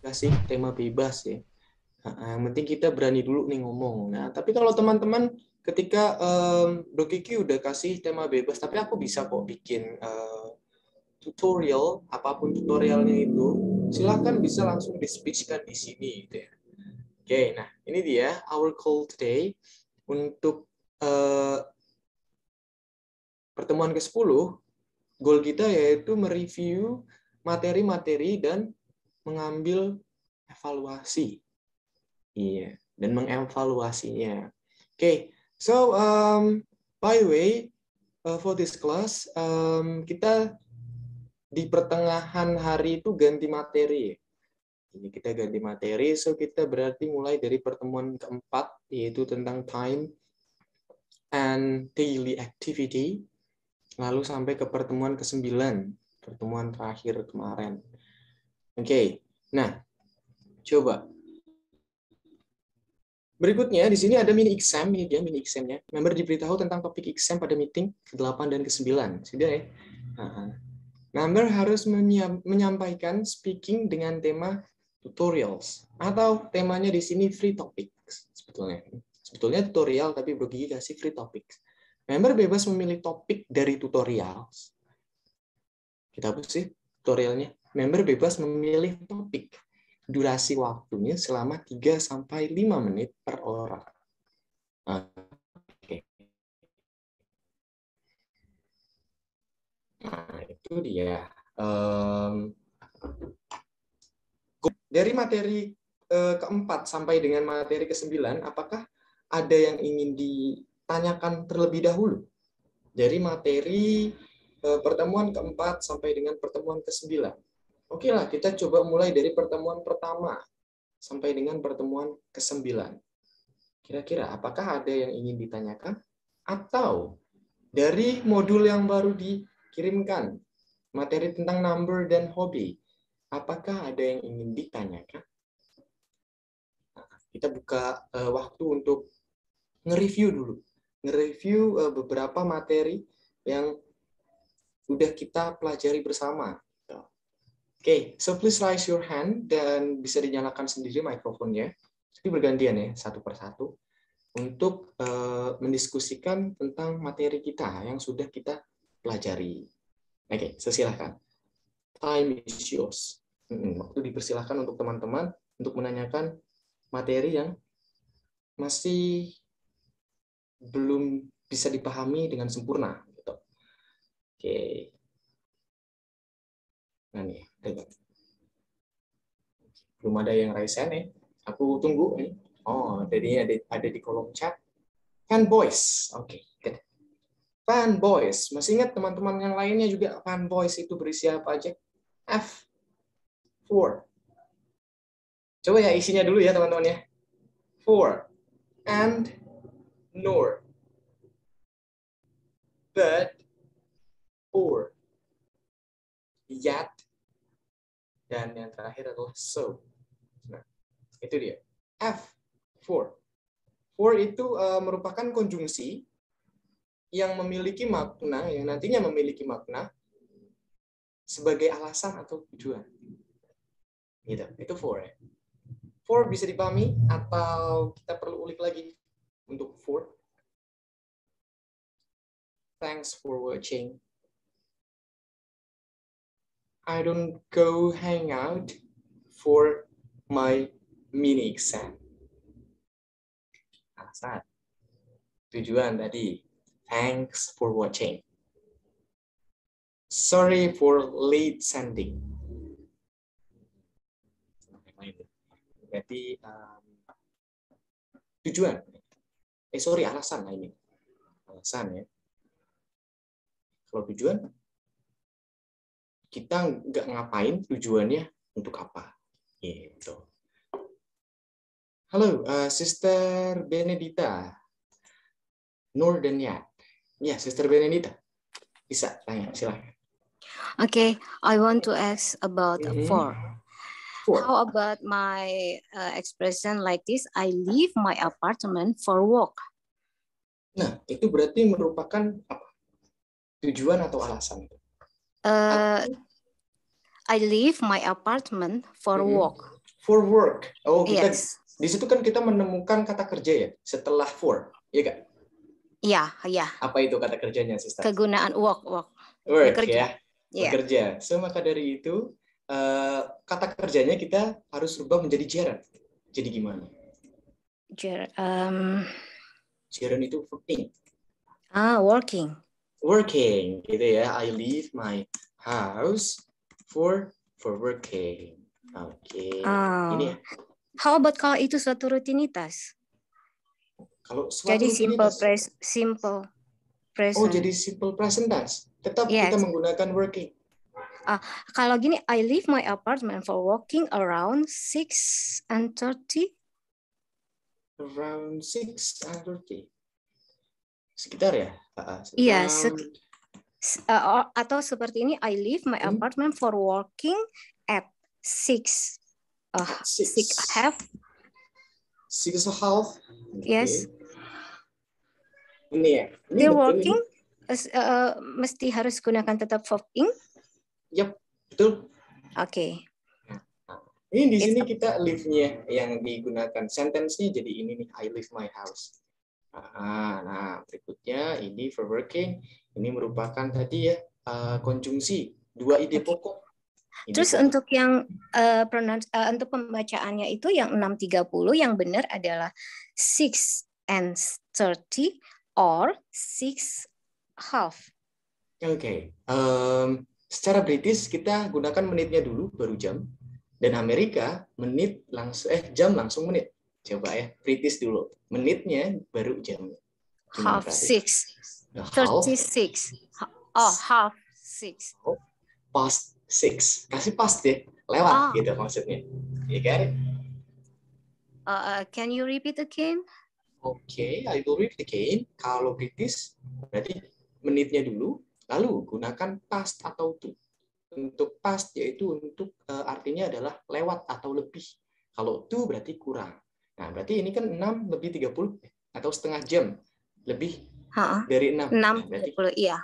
kasih tema bebas ya. Yang penting kita berani dulu nih ngomong. Nah, tapi kalau teman-teman ketika Bro Kiki udah kasih tema bebas, tapi aku bisa kok bikin tutorial, apapun tutorialnya itu, silahkan bisa langsung di-speech-kan di sini gitu ya. Oke, nah ini dia our call today untuk pertemuan ke-10. Goal kita yaitu mereview materi-materi dan mengambil evaluasi. Iya, dan mengevaluasinya. Oke, so by the way, for this class, kita di pertengahan hari itu ganti materi. Jadi kita ganti materi, so kita berarti mulai dari pertemuan keempat, yaitu tentang time and daily activity, lalu sampai ke pertemuan ke-9, pertemuan terakhir kemarin. Oke, nah, coba. Berikutnya, di sini ada mini exam, ini dia mini examnya. Member diberitahu tentang topik exam pada meeting ke-8 dan ke-9. Sudah ya? Member harus menyampaikan speaking dengan tema tutorials. Atau temanya di sini free topics, sebetulnya. Sebetulnya tutorial, tapi Bro Gigi kasih free topics. Member bebas memilih topik dari tutorials. Kita hapus sih tutorialnya. Member bebas memilih topik. Durasi waktunya selama 3-5 menit per orang. Oke. Nah, itu dia. Dari materi keempat sampai dengan materi ke-9, apakah ada yang ingin ditanyakan terlebih dahulu? Dari materi pertemuan keempat sampai dengan pertemuan ke-9. Oke lah, kita coba mulai dari pertemuan pertama sampai dengan pertemuan ke-9. Kira-kira apakah ada yang ingin ditanyakan? Atau dari modul yang baru dikirimkan, materi tentang number dan hobi, apakah ada yang ingin ditanyakan? Nah, kita buka waktu untuk nge-review dulu. Nge-review beberapa materi yang sudah kita pelajari bersama. Oke, so please raise your hand dan bisa dinyalakan sendiri mikrofonnya. Jadi bergantian ya, satu persatu, untuk mendiskusikan tentang materi kita yang sudah kita pelajari. Oke, silakan. Time is yours. Waktu dipersilahkan untuk teman-teman untuk menanyakan materi yang masih belum bisa dipahami dengan sempurna. Gitu. Oke. Nah nih, belum ada yang raise hand ya. Aku tunggu nih. Oh, jadi ada di kolom chat. Fanboys. Oke, good. Fanboys. Masih ingat teman-teman yang lainnya juga fanboys itu berisi apa aja? F4. Coba ya isinya dulu ya teman-teman ya. For, and, nor, but, or, yet, dan yang terakhir adalah so. Nah, itu dia. F4. For itu merupakan konjungsi yang memiliki makna, yang nantinya memiliki makna sebagai alasan atau tujuan. Gitu. Itu for ya. For bisa dipahami atau kita perlu ulik lagi untuk for? Thanks for watching. I don't go hang out for my mini exam. Alasan. Tujuan tadi. Thanks for watching. Sorry for late sending. Berarti tujuan. Sorry, alasan ini. Alasan ya. Kalau tujuan, kita nggak ngapain, tujuannya untuk apa. Gitu. Halo, Sister Benedita. Nur dan Yat. Ya, Sister Benedita. Bisa tanya, silahkan. Okay, I want to ask about for. How about my expression like this? I leave my apartment for work. Nah, itu berarti merupakan apa? Tujuan atau alasan? I leave my apartment for work. For work. Oh, kita Yes. di situ kan kita menemukan kata kerja ya setelah for, ya Kak? Iya. Apa itu kata kerjanya, Sister? Kegunaan work. Work Bekerja. ya. Yeah. Bekerja. So maka dari itu kata kerjanya kita harus rubah menjadi gerund. Jadi gimana? Gerund itu working. Working. Working, gitu ya. I leave my house for working. Oke. Ini ya. How about kalau itu suatu rutinitas? Kalau suatu Jadi rutinitas. simple present. Oh, jadi simple present tense. Tetap kita menggunakan working. Kalau gini, I leave my apartment for walking around 6:30. Around 6:30. Sekitar ya? Iya, atau seperti ini, I leave my apartment for walking at 6. 6:30. 6:30. Yes. Ini ya. Ini Still betul working. Ini. Mesti harus gunakan tetap verb ing. Yap, betul. Oke. Ini di sini kita live-nya yang digunakan. Sentence-nya jadi ini nih, I leave my house. Nah, berikutnya ini for working. Ini merupakan tadi ya konjungsi, dua ide pokok. Terus untuk yang untuk pembacaannya itu yang 6:30 yang benar adalah 6:30 or 6:30. Oke. Secara British kita gunakan menitnya dulu baru jam, dan Amerika menit langsung jam langsung menit. Coba ya, British dulu. Menitnya baru jam. 6:30. 36. Oh, 6:30. Past 6. Kasih past ya. Lewat gitu maksudnya. Ya kan? Can you repeat again? Oke, I will repeat again. Kalau British berarti menitnya dulu, lalu gunakan past atau to. Untuk past yaitu untuk artinya adalah lewat atau lebih. Kalau to berarti kurang. Nah, berarti ini kan 6 lebih 30 atau setengah jam lebih dari 6. 6:30, iya.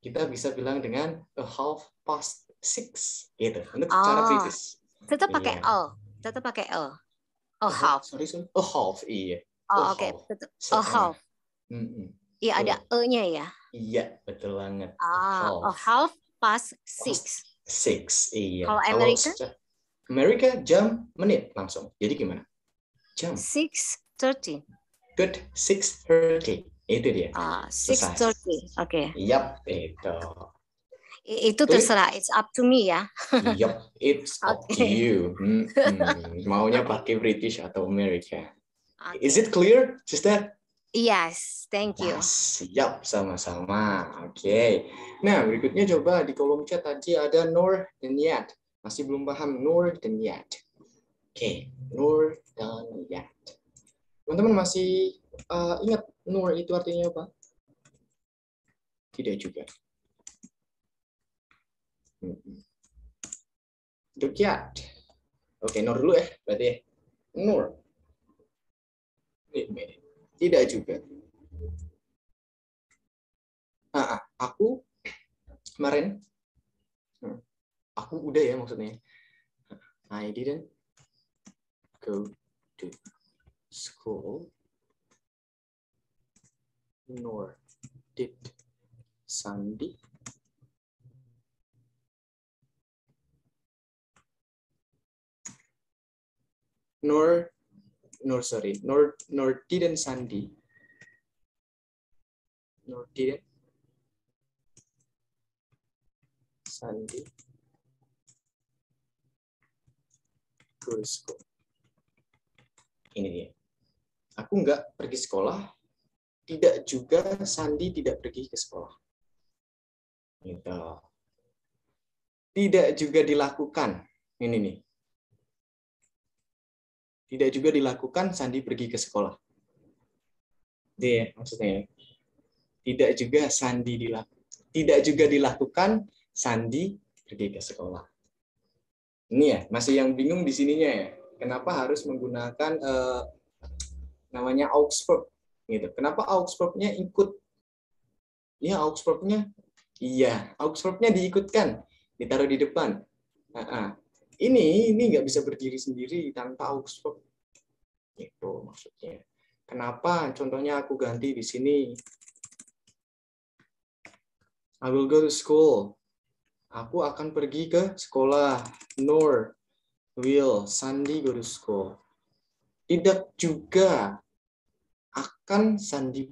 Kita bisa bilang dengan a half past 6 gitu. Untuk cara British. Tetap pakai L. Tetap pakai L. A half. Sorry. A half, iya. Oke. A half. Iya, ada E-nya ya. Iya, betul banget. A half past 6. 6, iya. Kalau Amerika? Amerika jam menit langsung. Jadi gimana? Jam. 6:30. Good, 6:30. Itu dia. 6:30. Oke. Yap, itu. Itu terserah. It's up to me ya. Yap, it's up to you. Maunya pakai British atau Amerika. Is it clear, sister? Yes, thank you. Siap, sama-sama. Oke. Nah, berikutnya coba di kolom chat tadi ada nor dan yet. Masih belum paham nor dan yet. Oke, nor dan yet. Teman-teman masih ingat nor itu artinya apa? Tidak juga. Untuk yet. Oke, nor dulu ya, berarti nor. Tidak juga. Aku kemarin, aku udah ya maksudnya. I didn't go to school, nor did Sandy. Nor didn't Sandy. Nor didn't Sandy go to school. Ini dia. Aku nggak pergi sekolah, tidak juga Sandy tidak pergi ke sekolah. Gitu. Tidak juga dilakukan. Ini nih. Tidak juga dilakukan Sandy pergi ke sekolah. Dia maksudnya. Tidak juga Sandy dilakukan. Tidak juga dilakukan Sandy pergi ke sekolah. Ini ya, masih yang bingung di sininya ya. Kenapa harus menggunakan namanya aux verb gitu. Kenapa aux verb-nya ikut? Ya, aux verb-nya iya, aux verb-nya diikutkan, ditaruh di depan. ini nggak bisa berdiri sendiri tanpa Augsburg. Itu maksudnya. Kenapa? Contohnya aku ganti di sini. I will go to school. Aku akan pergi ke sekolah. Nor will Sandy go to school. Tidak juga akan Sandy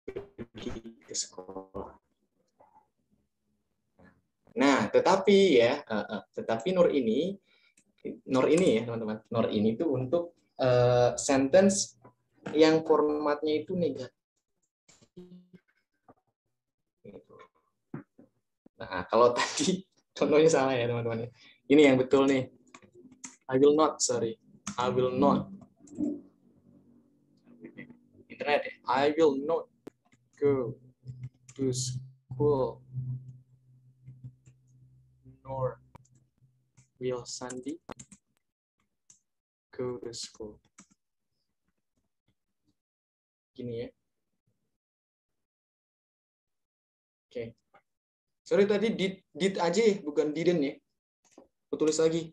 pergi ke sekolah. Nah, tetapi Nur ini ya teman-teman. Nur ini tuh untuk sentence yang formatnya itu negatif. Nah, kalau tadi contohnya salah ya teman-teman. Ini yang betul nih. I will not. Internet ya. I will not go to school. Nor will Sandy go to school. Gini ya. Oke. Sorry tadi did aja ya, bukan didn't ya. Aku tulis lagi.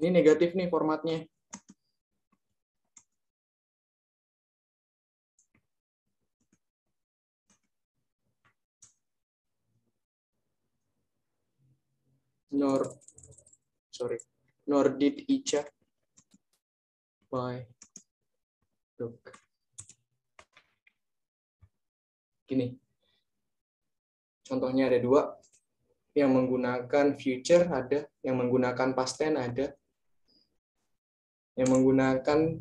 Ini negatif nih formatnya. Nor did Ica buy book. Gini. Contohnya ada dua. Yang menggunakan future ada, yang menggunakan past tense ada, yang menggunakan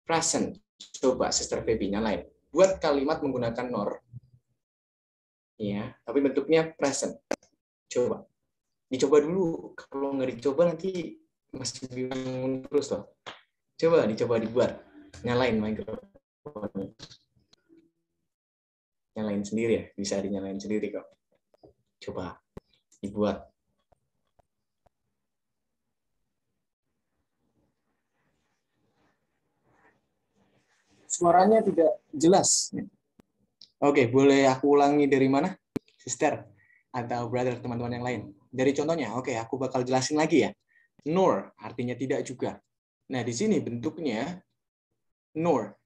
present. Coba Sister Feby nyalain. Buat kalimat menggunakan nor. Ya, tapi bentuknya present. Coba. Dicoba dulu. Kalau nggak dicoba nanti masih bingung terus loh. Coba dicoba dibuat. Nyalain mikrofon. Nyalain sendiri ya. Bisa dinyalain sendiri kok. Coba dibuat. Suaranya tidak jelas. Oke, boleh aku ulangi dari mana? Sister atau brother, teman-teman yang lain. Dari contohnya, oke, aku bakal jelasin lagi ya. Nor artinya tidak juga. Nah, di sini bentuknya nor.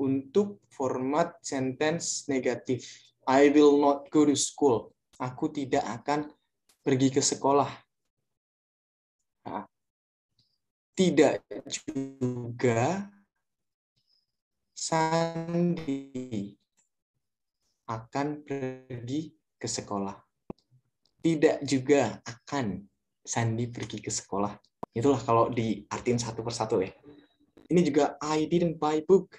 Untuk format sentence negatif. I will not go to school. Aku tidak akan pergi ke sekolah. Nah, tidak juga Sandy akan pergi ke sekolah. Tidak juga akan Sandy pergi ke sekolah. Itulah kalau diartiin satu persatu ya. Ini juga I didn't buy book.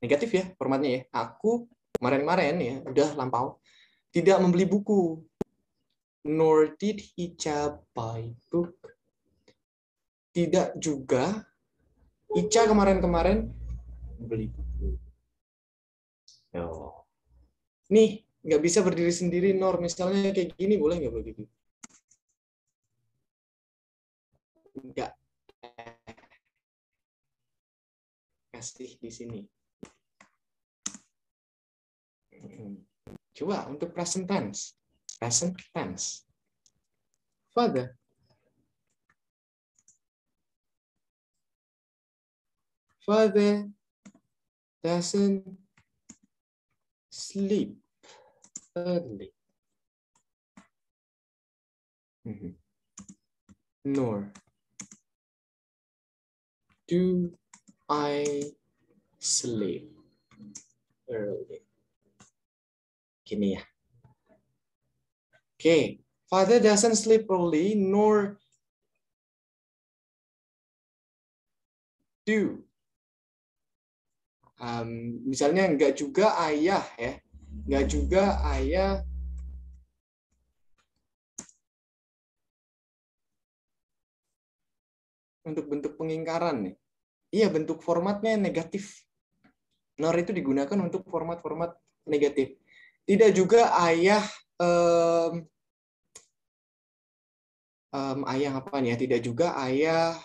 Negatif ya formatnya ya. Aku kemarin-kemarin ya, udah lampau. Tidak membeli buku. Nor did Ica buy book. Tidak juga Ica kemarin-kemarin beli buku. Oh. Nih, nggak bisa berdiri sendiri, Nor. Misalnya kayak gini, boleh nggak begitu? Nggak. Kasih di sini. Coba untuk present tense. Present tense. Father. Father doesn't sleep early. Nor do I sleep early. Gini ya. Oke. Father doesn't sleep early, nor do. Misalnya enggak juga ayah ya. Enggak juga ayah untuk bentuk pengingkaran nih. Iya, bentuk formatnya negatif. Nor itu digunakan untuk format-format negatif. Tidak juga ayah ayah apa nih ya? Tidak juga ayah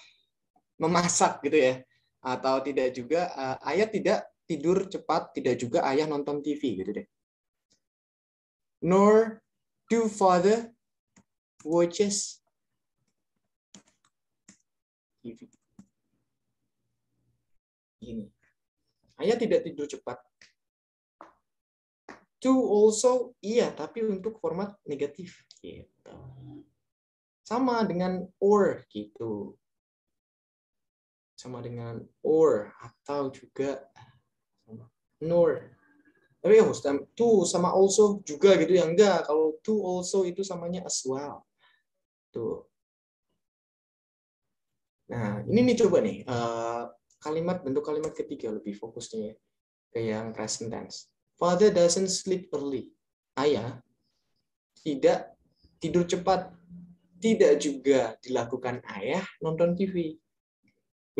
memasak gitu ya. Atau tidak juga ayah tidak tidur cepat, tidak juga ayah nonton TV gitu deh. Nor Do father watches TV? Ini. Ayah tidak tidur cepat. Do also, iya, tapi untuk format negatif. Gitu. Sama dengan or, gitu. Sama dengan or, atau juga nor. Tapi to sama also juga gitu ya. Enggak, kalau to also itu samanya as well. Tuh. Nah, ini nih coba nih. Bentuk kalimat ketiga lebih fokusnya ke yang present tense. Father doesn't sleep early. Ayah tidak tidur cepat. Tidak juga dilakukan ayah nonton TV.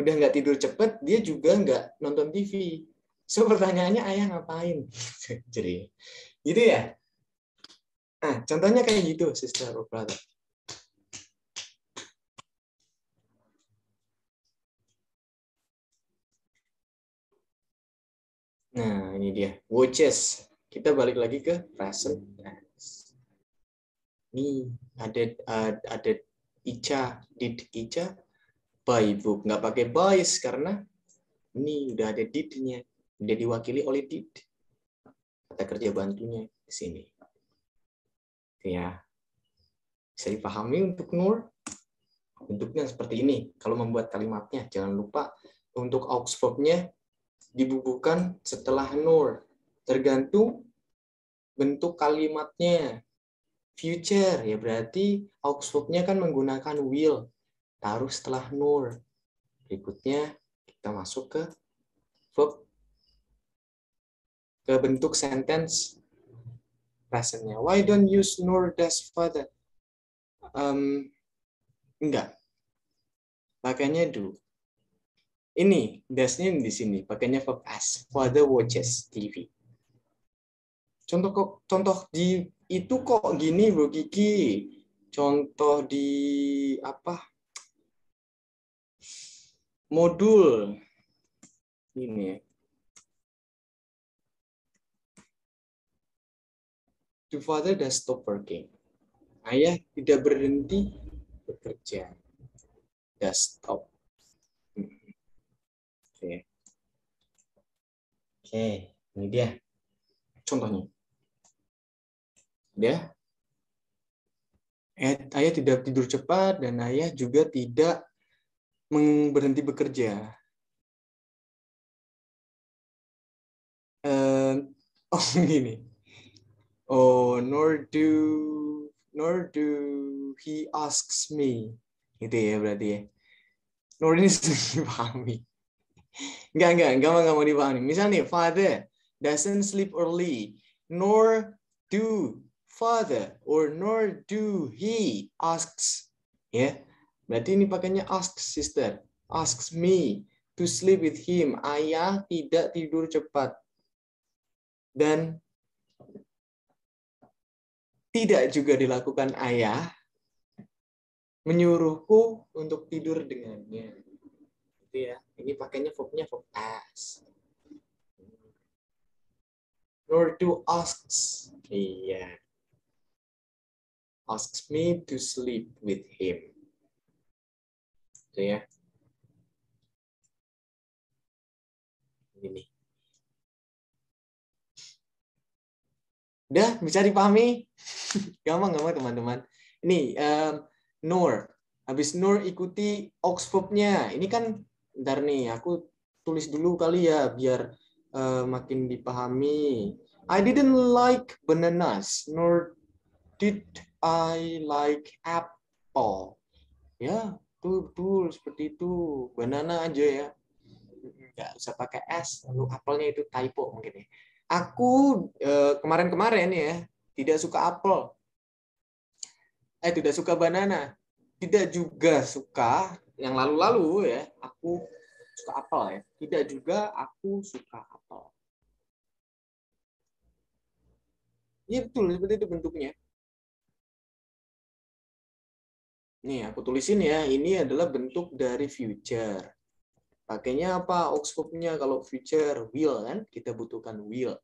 Udah nggak tidur cepat, dia juga nggak nonton TV. So pertanyaannya ayah ngapain? Jadi, gitu ya. Nah, contohnya kayak gitu, sister or brother. Nah, ini dia. Watches. Kita balik lagi ke present tense. Nih, ada Ica, did Ica buy book. Nggak pakai buys karena ini udah ada did-nya. Udah diwakili oleh did. Kata kerja bantunya di sini. Ya. Bisa dipahami untuk nur. Bentuknya seperti ini. Kalau membuat kalimatnya, jangan lupa untuk aux verb-nya dibubuhkan setelah nur. Tergantung bentuk kalimatnya. Future, ya berarti aux verb-nya kan menggunakan will. Taruh setelah nur. Berikutnya kita masuk ke verb, ke bentuk sentence present-nya. Why don't you use nor does father? Enggak. Pakainya do. Ini does-nya di sini. Pakainya verb as. Father watches TV. Contoh di itu kok gini Bro Kiki. Contoh di apa? Modul ini. The father does stop working. Ayah tidak berhenti bekerja. Does stop. Oke, ini dia contohnya. Dia ayah tidak tidur cepat dan ayah juga tidak berhenti bekerja. Oh gini. Oh, nor do he asks me. Gitu ya berarti ya. Nor ini sudah dipahami. Enggak mau dipahami. Misalnya father doesn't sleep early, nor do father or nor do he asks. Ya. Berarti ini pakainya asks sister. Asks me to sleep with him. Ayah tidak tidur cepat. Dan tidak juga dilakukan ayah menyuruhku untuk tidur dengannya. Gitu ya. Ini pakainya verb-nya verb as. Nor do asks. Iya. Asks me to sleep with him. Gitu ya. Ini. Udah bisa dipahami? Gampang teman-teman. Ini nor. Habis nor ikuti aux verb-nya. Ini kan ntar nih aku tulis dulu kali ya biar makin dipahami. I didn't like bananas, nor did I like apple. Ya, betul seperti itu. Banana aja ya. Nggak usah pakai S, lalu apelnya itu typo mungkin ya. Aku kemarin-kemarin ya tidak suka apel. Tidak suka banana. Tidak juga suka yang lalu-lalu ya. Aku suka apel ya. Tidak juga aku suka apel. Iya betul seperti itu bentuknya. Nih aku tulisin ya. Ini adalah bentuk dari future. Pakainya apa? Aux verb-nya kalau future will kan kita butuhkan will.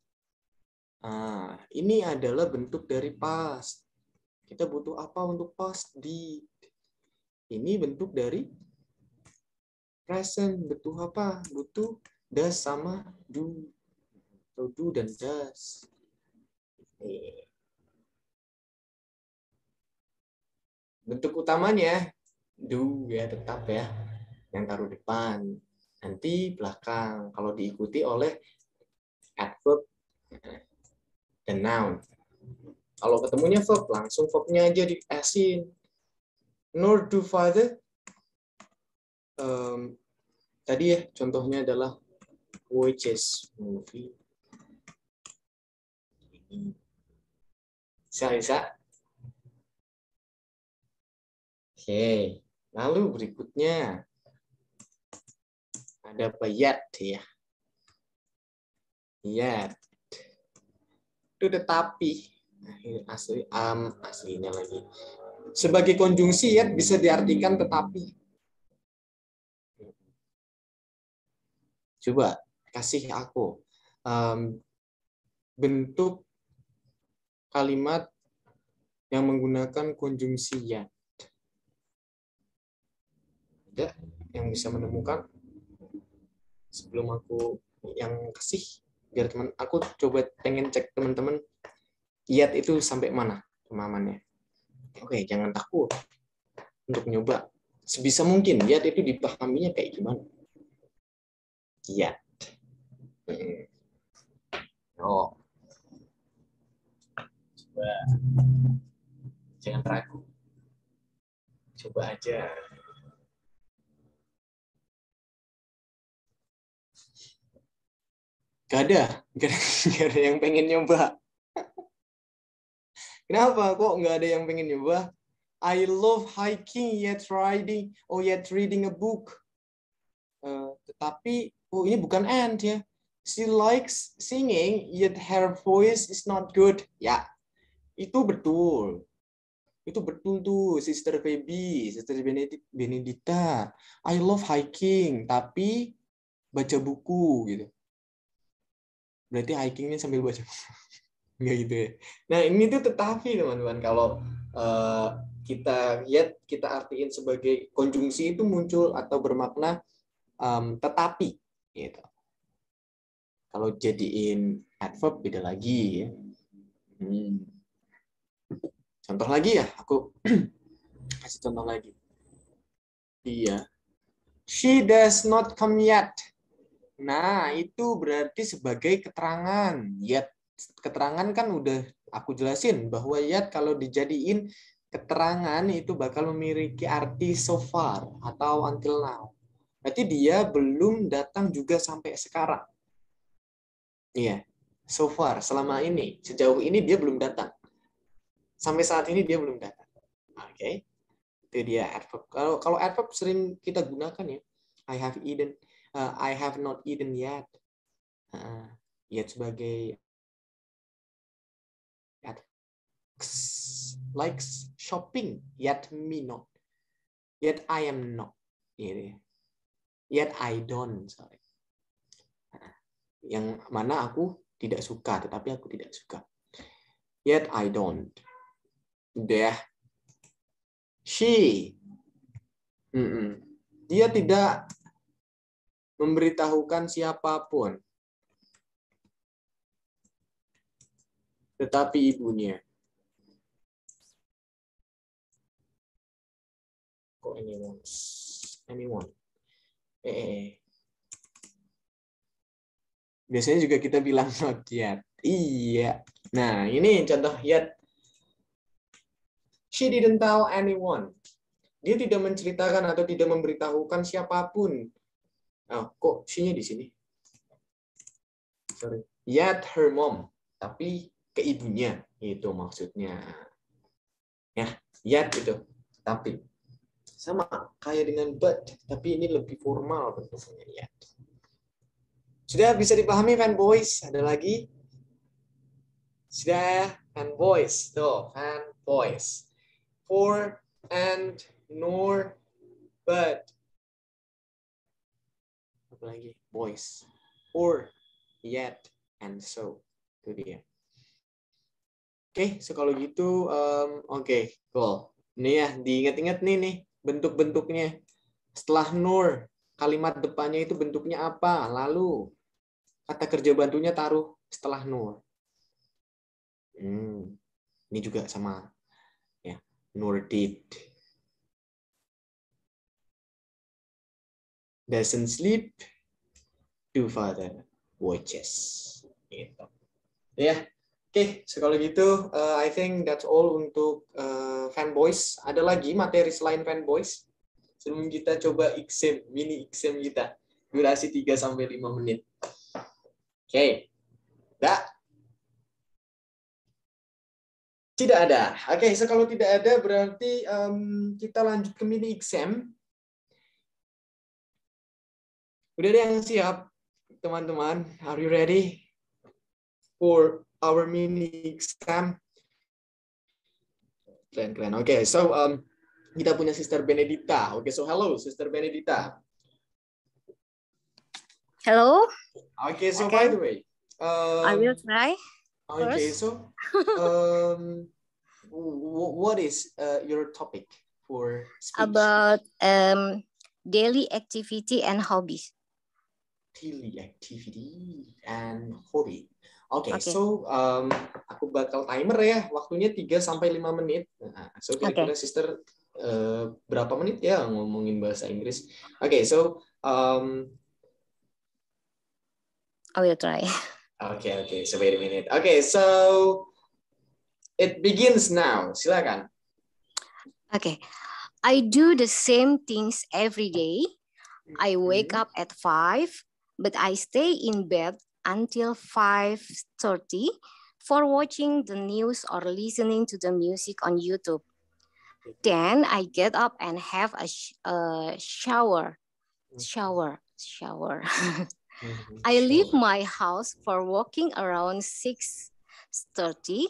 Nah, ini adalah bentuk dari past. Kita butuh apa untuk past did? Ini bentuk dari present. Butuh apa? Butuh does sama do. Atau do dan does. Bentuk utamanya do ya, tetap ya. Yang taruh depan. Nanti belakang. Kalau diikuti oleh adverb dan noun. Kalau ketemunya verb, langsung verbnya aja di asin. Nor do father. Tadi ya, contohnya adalah watches movie. Bisa. Oke, lalu berikutnya ada apa yet ya. Yet. Itu tetapi. Aslinya lagi. Sebagai konjungsi yet bisa diartikan tetapi. Coba kasih aku bentuk kalimat yang menggunakan konjungsi yet. Ada yang bisa menemukan? Sebelum aku yang kasih, biar teman aku coba pengen cek teman-teman yet itu sampai mana pemahamannya. Oke, jangan takut untuk nyoba. Sebisa mungkin yet itu dipahaminya kayak gimana. Yet. Oh. Coba. Jangan ragu. Coba aja. Gak ada yang pengen nyoba. Kenapa kok nggak ada yang pengen nyoba? I love hiking yet reading a book. Tetapi ini bukan and ya. She likes singing yet her voice is not good. Ya, itu betul. Itu betul tuh, Sister Feby, Sister Benedita. I love hiking, tapi baca buku gitu. Berarti hikingnya sambil baca buku. Enggak gitu ya. Nah, ini tuh tetapi teman-teman, kalau kita lihat, kita artiin sebagai konjungsi itu muncul atau bermakna tetapi gitu. Kalau jadiin adverb beda lagi ya. Contoh lagi ya, aku kasih contoh lagi. Iya. She does not come yet. Nah, itu berarti sebagai keterangan. Yet, keterangan kan udah aku jelasin bahwa yet kalau dijadiin keterangan itu bakal memiliki arti so far atau until now. Berarti dia belum datang juga sampai sekarang. Iya, so far, selama ini, sejauh ini dia belum datang. Sampai saat ini dia belum datang. Oke. Itu dia adverb. Kalau adverb sering kita gunakan ya. I have not eaten yet. Yet sebagai likes shopping, yet me not. Yet I am not. Yet I don't. Sorry. Yang mana aku tidak suka, tetapi aku tidak suka. Yet I don't. Udah. She. Dia tidak memberitahukan siapapun. Tetapi ibunya. Kok anyone? Biasanya juga kita bilang not yet. Iya. Nah, ini contoh yet. She didn't tell anyone. Dia tidak menceritakan atau tidak memberitahukan siapapun. Oh, kok she-nya di sini? Sorry. Yet her mom. Tapi ke ibunya. Itu maksudnya. Ya, yet itu. Tapi. Sama kayak dengan but. Tapi ini lebih formal bentuknya yet. Sudah bisa dipahami fanboys? Ada lagi? Sudah fanboys. Tuh, fanboys. For, and, nor, but. Apa lagi? Boys. For, yet, and so. Itu dia. Oke, so kalau gitu, oke, cool. Ini ya, diingat-ingat nih bentuk-bentuknya. Setelah nur, kalimat depannya itu bentuknya apa? Lalu kata kerja bantunya taruh setelah nur. Ini juga sama, ya. Nur did. Doesn't sleep. Do father watches. Gitu. Ya. Oke, so kalau gitu, I think that's all untuk fanboys. Ada lagi materi selain fanboys? Sebelum kita coba exam, mini exam kita. Durasi 3-5 menit. Oke. Dah. Tidak ada. Oke, so kalau tidak ada berarti kita lanjut ke mini exam. Udah ada yang siap, teman-teman? Are you ready for our mini exam? Keren. Oke, so kita punya Sister Benedita. Oke, so hello, Sister Benedita. Hello. Okay, so by the way, I will try. Okay, first. so what is your topic for speech? About daily activity and hobbies. Daily activity and hobby. Okay. So aku bakal timer ya, waktunya 3-5 menit. Nah, so kira-kira Sister berapa menit ya ngomongin bahasa Inggris? Okay, so I will try. Okay. So wait a minute. Okay, so it begins now. Silakan. Okay. I do the same things every day. I wake up at 5, but I stay in bed until 5:30 for watching the news or listening to the music on YouTube. Then I get up and have a shower. I leave my house for walking around 6:30,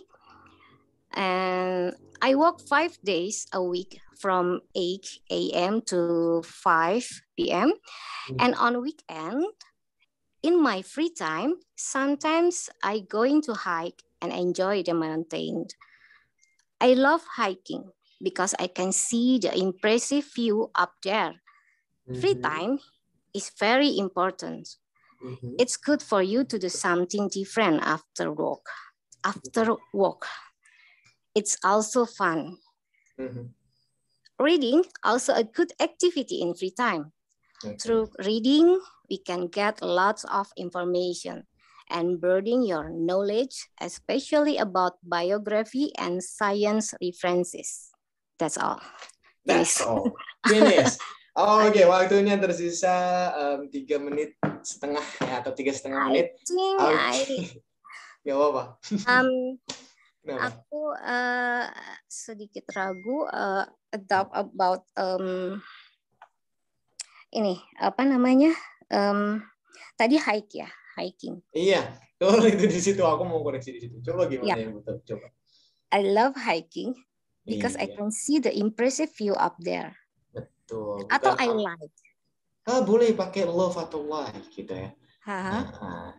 and I walk 5 days a week from 8 a.m. to 5 p.m. And on weekend, in my free time, sometimes I going to hike and enjoy the mountain. I love hiking because I can see the impressive view up there. Free time is very important. It's good for you to do something different after work. It's also fun. Reading also a good activity in free time. Through reading, we can get lots of information and broaden your knowledge, especially about biography and science references. That's all. That's all. Finish. Oke, waktunya tersisa 3 menit setengah ya, atau 3,5 menit. Gak apa-apa. Aku sedikit ragu about ini apa namanya tadi hiking. Iya, kalau itu di situ aku mau koreksi di situ. Coba gimana yang betul? Coba. I love hiking because I can see the impressive view up there. Betul. Atau I like. Boleh pakai love atau like gitu ya.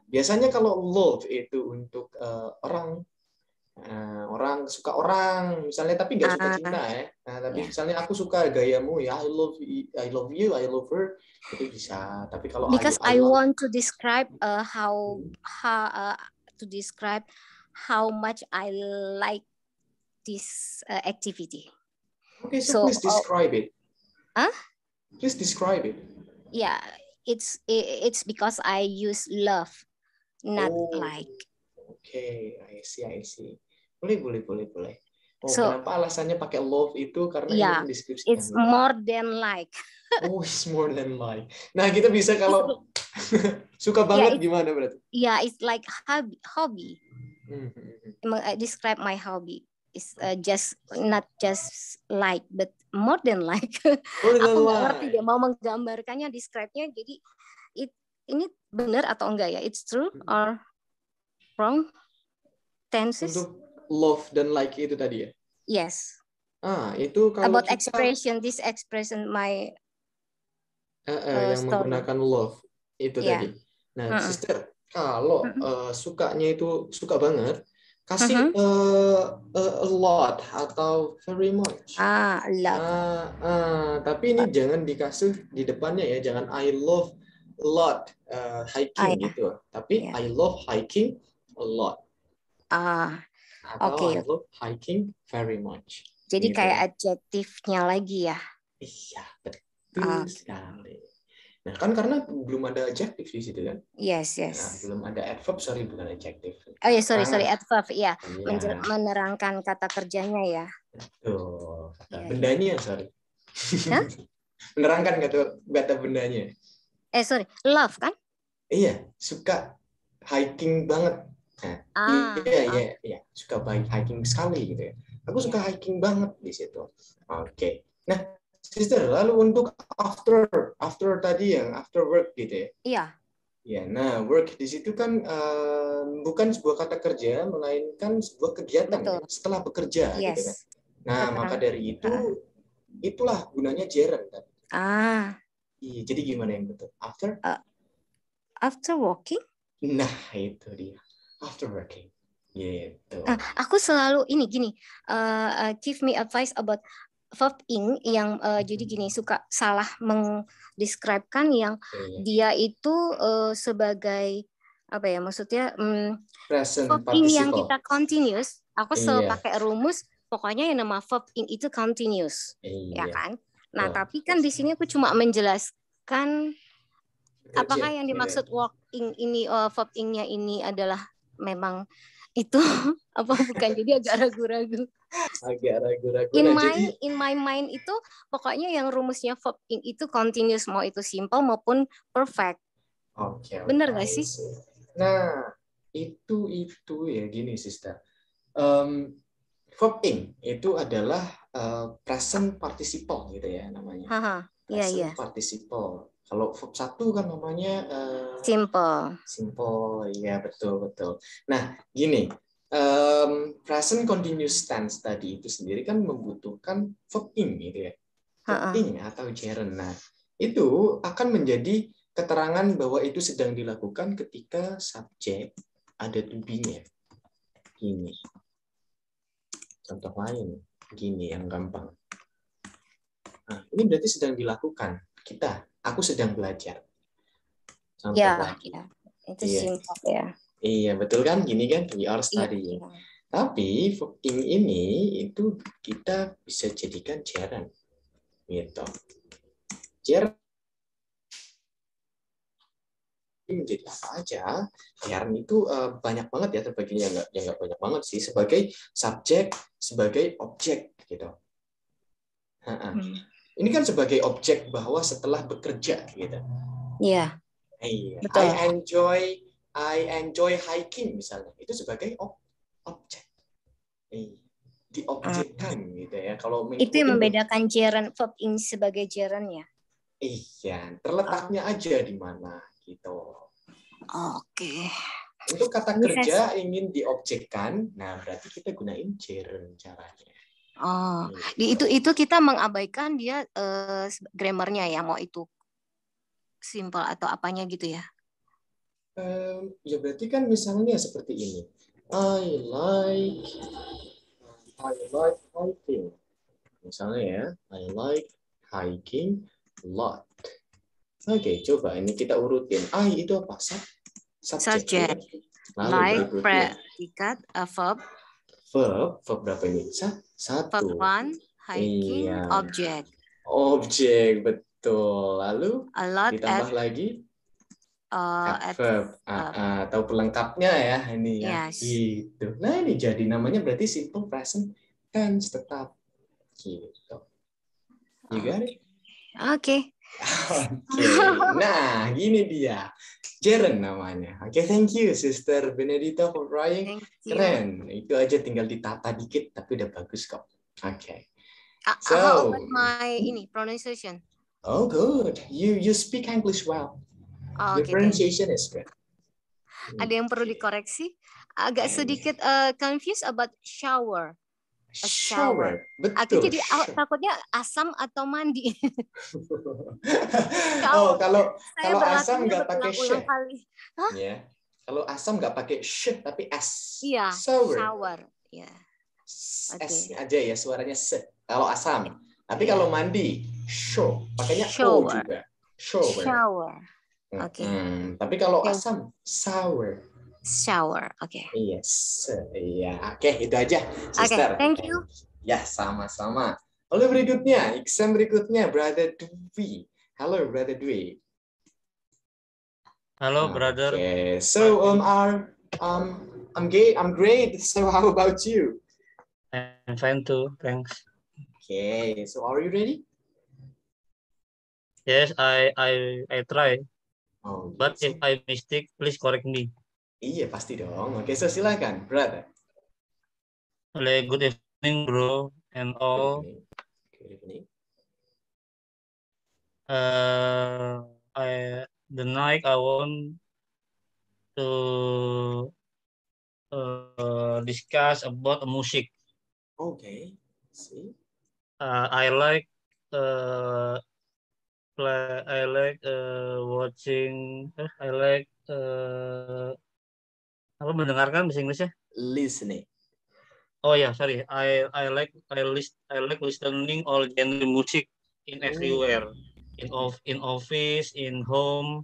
Biasanya kalau love itu untuk orang suka orang misalnya, tapi nggak suka cinta ya. Tapi misalnya aku suka gayamu ya, I love you, I love her, itu bisa. Tapi kalau because I want to describe how much I like this activity. Okay, so please describe it. Please describe it. Yeah, it's because I use love, not like. Okay, I see. Boleh. Kenapa alasannya pakai love itu? Karena ini deskripsi. It's more than like. It's more than like. Nah, kita bisa kalau suka banget gimana berarti? Yeah, it's like hobby. I describe my hobby. It's not just like, but more than like. Aku nggak ngerti dia mau menggambarkannya, describe-nya. Jadi ini benar atau enggak ya? It's true or wrong? Tenses. Untuk love dan like itu tadi ya? Yes. Itu kalau about kita, this expression my yang story. menggunakan love itu tadi. Nah, sister, kalau sukanya itu suka banget, kasih a lot atau very much. A lot. Tapi ini jangan dikasih di depannya ya, jangan I love a lot hiking gitu. Tapi I love hiking a lot. Atau I love hiking very much. Jadi gitu. kayak adjektifnya lagi ya? Iya, betul sekali. Nah, kan karena belum ada adjektif di situ kan? Yes. Nah, belum ada adverb, bukan adjektif. Oh ya, sorry, adverb, ya. Menerangkan kata kerjanya ya. Tuh, kata bendanya, sorry. Menerangkan kata bendanya. Sorry, love kan? Iya, suka hiking banget. Iya, suka hiking sekali gitu ya. Aku suka hiking banget di situ. Oke. Nah, sister, lalu untuk after tadi yang after work gitu ya. Iya. Ya, nah work di situ kan bukan sebuah kata kerja, melainkan sebuah kegiatan kan? Setelah bekerja gitu kan. Nah, maka dari itu itulah gunanya gerund kan. Iya, jadi gimana yang betul? After working? Nah, itu dia. After working. Gitu. Aku selalu gini, give me advice about verb ing yang jadi gini, suka salah mendescribekan yang dia itu sebagai apa ya, maksudnya verb ing yang kita continuous. Aku selalu pakai rumus, pokoknya yang nama verb ing itu continuous, ya kan? Nah, tapi kan di sini aku cuma menjelaskan apakah yang dimaksud working ini, verb ing-nya ini adalah memang itu apa bukan, jadi agak ragu-ragu. In my mind itu pokoknya yang rumusnya verb ing itu continuous, mau itu simple maupun perfect. Bener gak sih? Nah, itu ya gini, sister. Verb ing itu adalah present participle gitu ya namanya. Present participle. Kalau verb 1 kan namanya simple, ya betul. Nah, gini, present continuous tense tadi itu sendiri kan membutuhkan verb ing gitu ya, verb ing atau gerund. Nah, itu akan menjadi keterangan bahwa itu sedang dilakukan ketika subjek ada to be-nya. Gini, contoh lain, gini yang gampang. Nah, ini berarti sedang dilakukan. Aku sedang belajar. Contoh lagi. Itu simple ya. Iya, betul kan? Gini kan, we are studying. Tapi verb ing ini itu kita bisa jadikan gerund. Gitu. Gerund menjadi apa aja? Gerund itu banyak banget ya terbaginya, nggak banyak banget sih, sebagai subjek, sebagai objek gitu. Ini kan sebagai objek bahwa setelah bekerja gitu. Iya. I enjoy hiking misalnya. Itu sebagai objek. Diobjekkan gitu ya. Kalau itu yang membedakan gerund, verb ing sebagai gerund ya. Iya, terletaknya aja di mana gitu. Oke. Untuk kata kerja ingin diobjekkan, nah berarti kita gunain gerund caranya. Itu kita mengabaikan dia grammarnya ya, mau itu simple atau apanya gitu ya. Ya berarti kan misalnya seperti ini. I like hiking. Misalnya ya, I like hiking a lot. Oke, coba ini kita urutin. I itu apa? Subjek. Ya? Like, predikat, verb. Verb berapa ini? Satu. Verb 1, hiking, objek. Objek, betul. Lalu a lot, ditambah lagi adverb atau pelengkapnya ya ini ya. Gitu. Nah, ini jadi namanya berarti simple present tense tetap. Gitu. You got it? Oke. Nah, gini dia. Gerund namanya. Oke, thank you Sister Benedita for trying. Keren. Itu aja tinggal ditata dikit tapi udah bagus kok. Oke. How about my pronunciation? Oh, good. You speak English well. Your pronunciation is good. Ada yang perlu dikoreksi? Agak sedikit confused about shower. Shower. Betul. Aku jadi takutnya asam atau mandi. Kalau asam nggak pakai shower. Ya. Kalau asam nggak pakai sh tapi s. Iya, Sour. sour. Ya. S aja ya suaranya s. Kalau asam. Tapi kalau mandi show pakainya o Shower. juga. Shower. Shower. Oke. Tapi kalau asam sour. Shower. Oke. Yes. Iya. Oke, itu aja, Oke, Sister. thank you. Ya, sama-sama. Lalu berikutnya, exam berikutnya, Brother Dwi. Halo, Brother Dwi. Hello, brother. Okay, so I'm great. So how about you? I'm fine too, thanks. Okay, so are you ready? Yes, I try. Oh, But yes. if I mistake, please correct me. Iya, pasti dong. Oke, so silakan, brother. Good evening, bro, and all. Good evening. The night I want to discuss about music. Okay, see. I like watching. I like apa mendengarkan bahasa Inggrisnya? Listening. Oh yeah, sorry. I like listening all genre music in everywhere, in office, in home,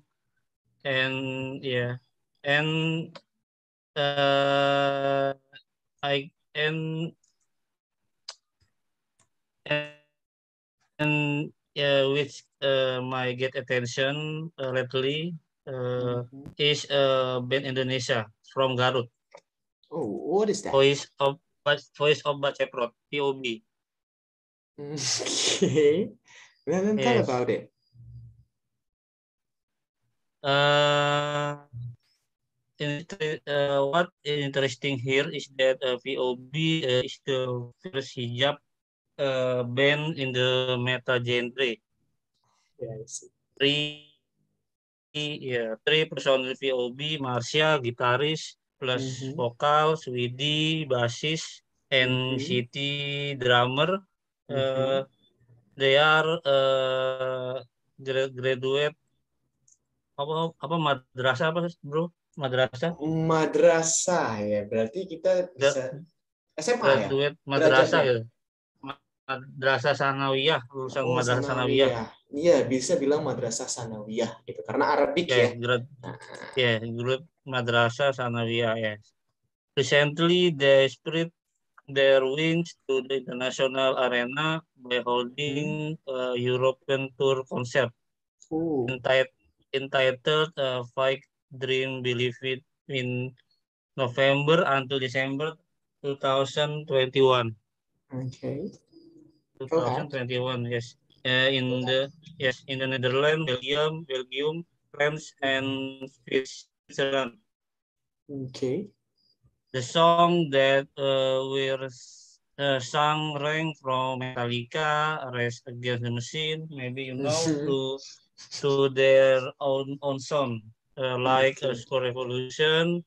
and yeah, and I and which my get attention lately is band Indonesia from Garut. Oh, what is that? Voice of Baceprot, POB. Okay. Then tell Yes. about it. What is interesting here is that POB is the first hijab band in the metal genre. Yeah, I see. Three personal POB, Marsha, gitaris, plus vokal, Swidi, bassist, and Siti, drummer. They are graduate apa madrasah apa bro? Madrasah ya, berarti kita bisa SMA ya? Graduate madrasah Derajatnya? gitu. Madrasah sanawiyah, lulusan madrasah sanawiyah. Iya, bisa bilang madrasah sanawiyah gitu karena Arabik ya. Graduate madrasah sanawiyah, yes. Recently they spread their wings to the international arena by holding a European tour concert entitled Fight Dream Believe It in November until December 2021. Okay. 2021, yes. In the Netherlands, Belgium, France, and Switzerland. Okay. The song that were sung rang from Metallica, Rage Against the Machine, maybe you know, to their own song, like Score Revolution,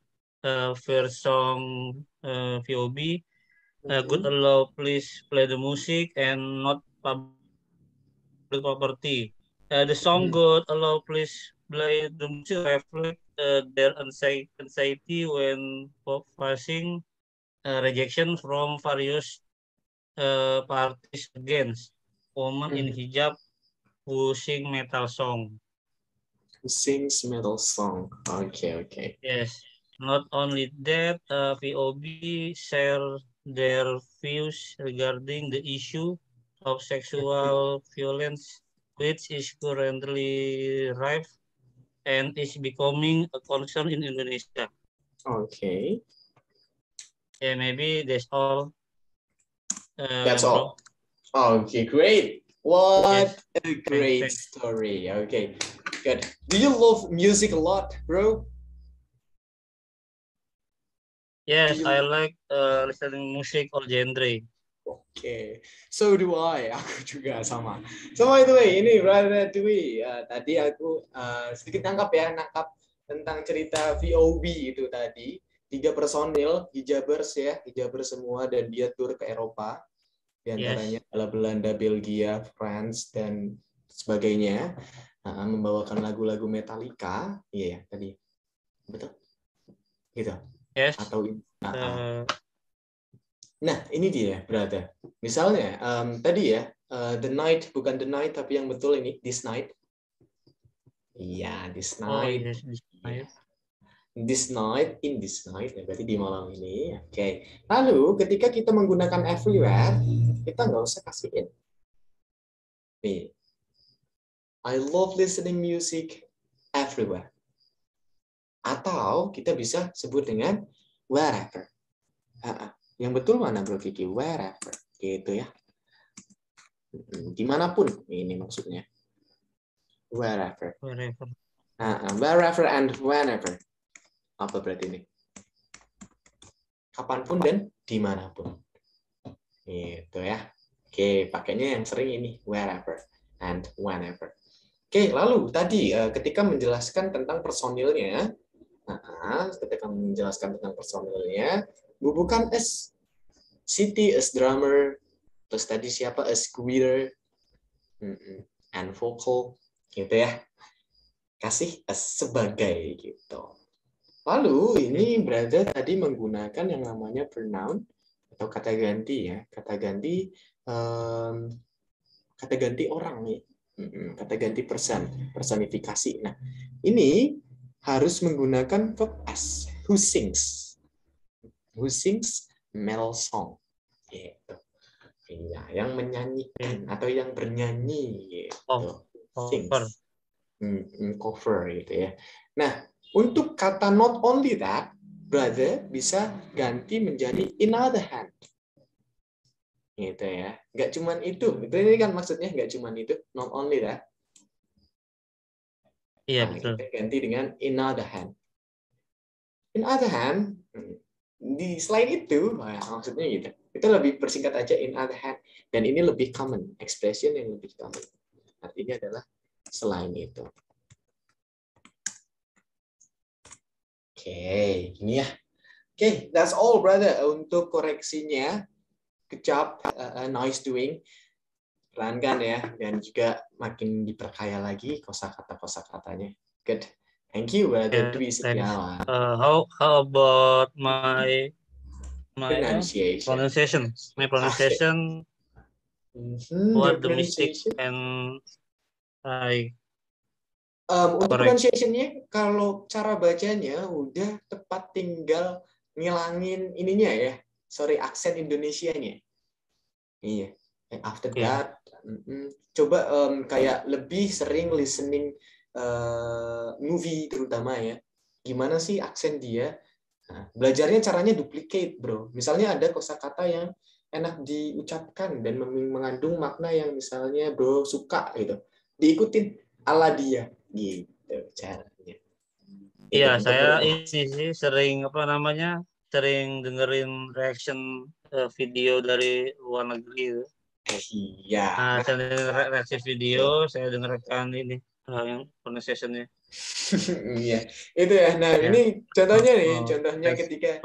first song VOB, Good Allow Please Play the Music, and Not Public Property. The song Good Allow Please Play the Music reflect their anxiety when facing rejection from various parties against women in hijab who sing metal song. Who sings metal song? Okay. Yes. Not only that, VOB share their views regarding the issue of sexual violence, which is currently rife and is becoming a concern in Indonesia. Okay. Yeah, maybe that's all. That's all. Okay, great. What a great story. Okay, good. Do you love music a lot, bro? Yes, I like listening music or genre. Okay, so do I. Aku juga sama. So by the way, ini Brother Dwi. Tadi aku sedikit nangkap tentang cerita VOB itu tadi. 3 personil hijabers ya, hijabers semua dan dia tur ke Eropa. Di antaranya adalah Belanda, Belgia, France dan sebagainya. Membawakan lagu-lagu Metallica. Iya, tadi. Betul. gitu. Yes. Atau nah, ini dia, brother. Misalnya, tadi ya, the night, bukan the night, tapi yang betul ini, this night. Iya, this night. Oh, yes, this night. This night, in this night, ya, berarti di malam ini. Oke. Lalu, ketika kita menggunakan everywhere, kita nggak usah kasih in. Nih, I love listening music everywhere. Atau kita bisa sebut dengan wherever. Yang betul mana Bro Kiki? Wherever. Gitu ya. Dimanapun. Ini maksudnya. Wherever. Wherever. Wherever and whenever. Apa berarti ini? Kapanpun dan dimanapun. Gitu ya. Oke, pakainya yang sering ini. Wherever and whenever. Oke, lalu tadi ketika menjelaskan tentang personilnya, bukan as city, as drummer, terus tadi siapa, as greeter, and vocal, gitu ya. Kasih as sebagai gitu. Lalu ini brother tadi menggunakan yang namanya pronoun atau kata ganti ya, kata ganti orang nih, kata ganti personifikasi. Nah, ini harus menggunakan verb as, who sings male song, gitu. Iya, yang menyanyikan atau yang bernyanyi, gitu. Sings, cover, gitu ya. Nah, untuk kata not only that, brother bisa ganti menjadi in other hand, gitu ya. Nggak cuman itu ini kan maksudnya nggak cuman itu, not only that. Iya, betul. Kita ganti dengan in other hand. In other hand, di selain itu, maksudnya gitu. Itu lebih persingkat aja in other hand. Dan ini lebih common, expression yang lebih common. Artinya adalah selain itu. Oke, ini ya. Oke, that's all, brother. Untuk koreksinya, good job, nice doing. Pelankan ya, dan juga makin diperkaya lagi kosakatanya. Good. Thank you, brother Dwi Setiawan. How about my pronunciation? My pronunciation. What the mistake and untuk pronunciation-nya, kalau cara bacanya udah tepat, tinggal ngilangin ininya ya. Sorry, aksen Indonesianya. Iya. After that, coba kayak lebih sering listening movie terutama ya. Gimana sih aksen dia? Nah, belajarnya caranya duplicate, bro. Misalnya ada kosakata yang enak diucapkan dan mengandung makna yang misalnya bro suka gitu. Diikutin ala dia gitu caranya. Iya, saya ini sih sering sering dengerin reaction video dari luar negeri. Iya. Nah, saya dengar reaksi video, saya dengarkan ini yang pronunciation-nya. Iya, itu ya. Nah, ini contohnya ketika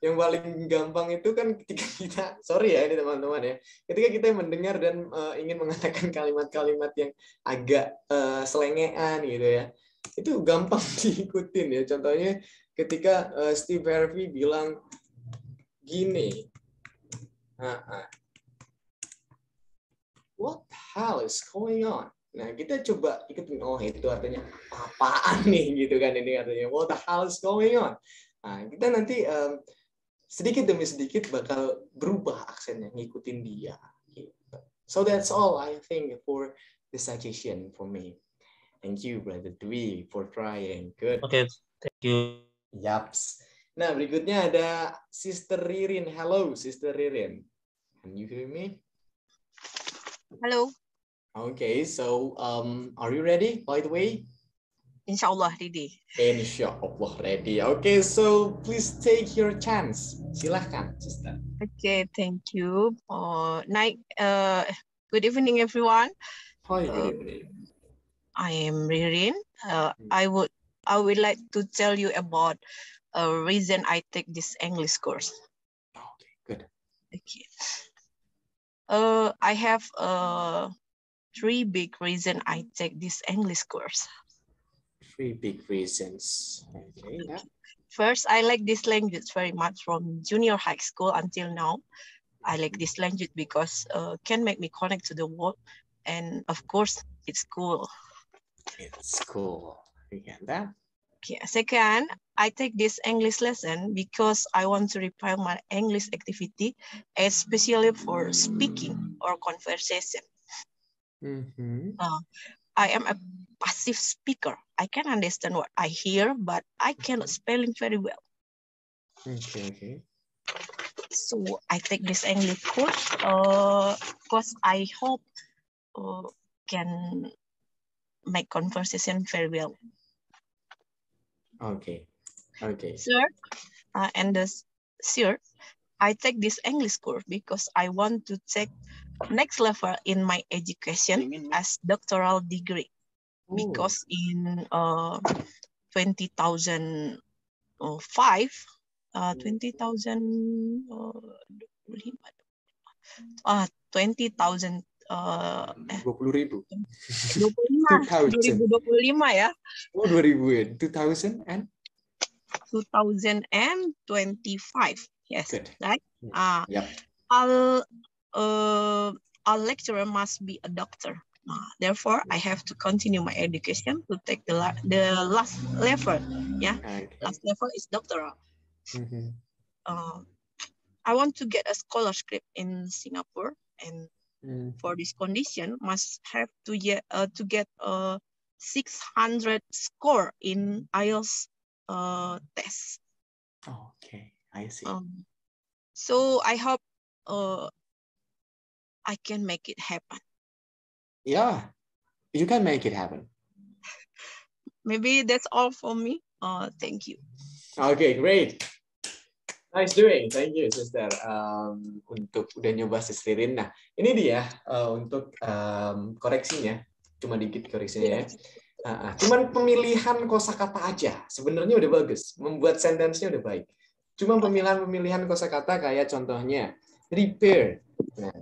yang paling gampang itu kan ketika kita, sorry ya ini teman-teman ya, ketika kita mendengar dan ingin mengatakan kalimat-kalimat yang agak selengean gitu ya, itu gampang diikutin ya. Contohnya ketika Steve Harvey bilang gini, what the hell is going on? Nah, kita coba ikutin, oh itu artinya apaan nih gitu kan, ini artinya what the hell is going on. Nah, kita nanti sedikit demi sedikit bakal berubah aksennya, ngikutin dia. Gitu. So that's all I think for the suggestion for me. Thank you, Brother Dwi, for trying. Good. Okay, thank you. Yaps. Nah, berikutnya ada Sister Ririn. Hello, Sister Ririn. Can you hear me? Hello. Okay, so are you ready, by the way? Inshallah ready. Inshallah ready. Okay, so please take your chance. Silahkan, sister. Okay, thank you. Good evening, everyone. Hi, good evening. I am Ririn. I would like to tell you about a reason I take this English course. Okay, good. Okay. I have 3 big reasons I take this English course. 3 Three big reasons. Okay, yeah. First, I like this language very much from junior high school until now. I like this language because can make me connect to the world, and of course, it's cool. It's cool. You get that? Okay. Second, I take this English lesson because I want to refine my English activity, especially for speaking or conversation. I am a passive speaker. I can understand what I hear, but I cannot spelling very well. Okay. So I take this English course because I hope can make conversation very well. Okay. Third, third, I take this English course because I want to take next level in my education as doctoral degree. Ooh. Because in 20,000 20.000 2025 ya. Oh, 2000 and 2025. Yes. Good. Right? Yep. Our lecturer must be a doctor. Therefore, I have to continue my education to take the last level. Yeah, okay. Last level is doctoral. I want to get a scholarship in Singapore, and for this condition, must have to get a 600 score in IELTS test. Okay, I see. So I hope I can make it happen. Yeah, you can make it happen. Maybe that's all for me. Thank you. Okay, great. Nice doing. Thank you, Sister. Untuk udah nyoba Sister Ririn. Nah, ini dia untuk koreksinya. Cuma dikit koreksinya ya. Cuman pemilihan kosakata aja. Sebenarnya udah bagus. Membuat sentence-nya udah baik. Cuma pemilihan kosakata kayak contohnya repair. Nah,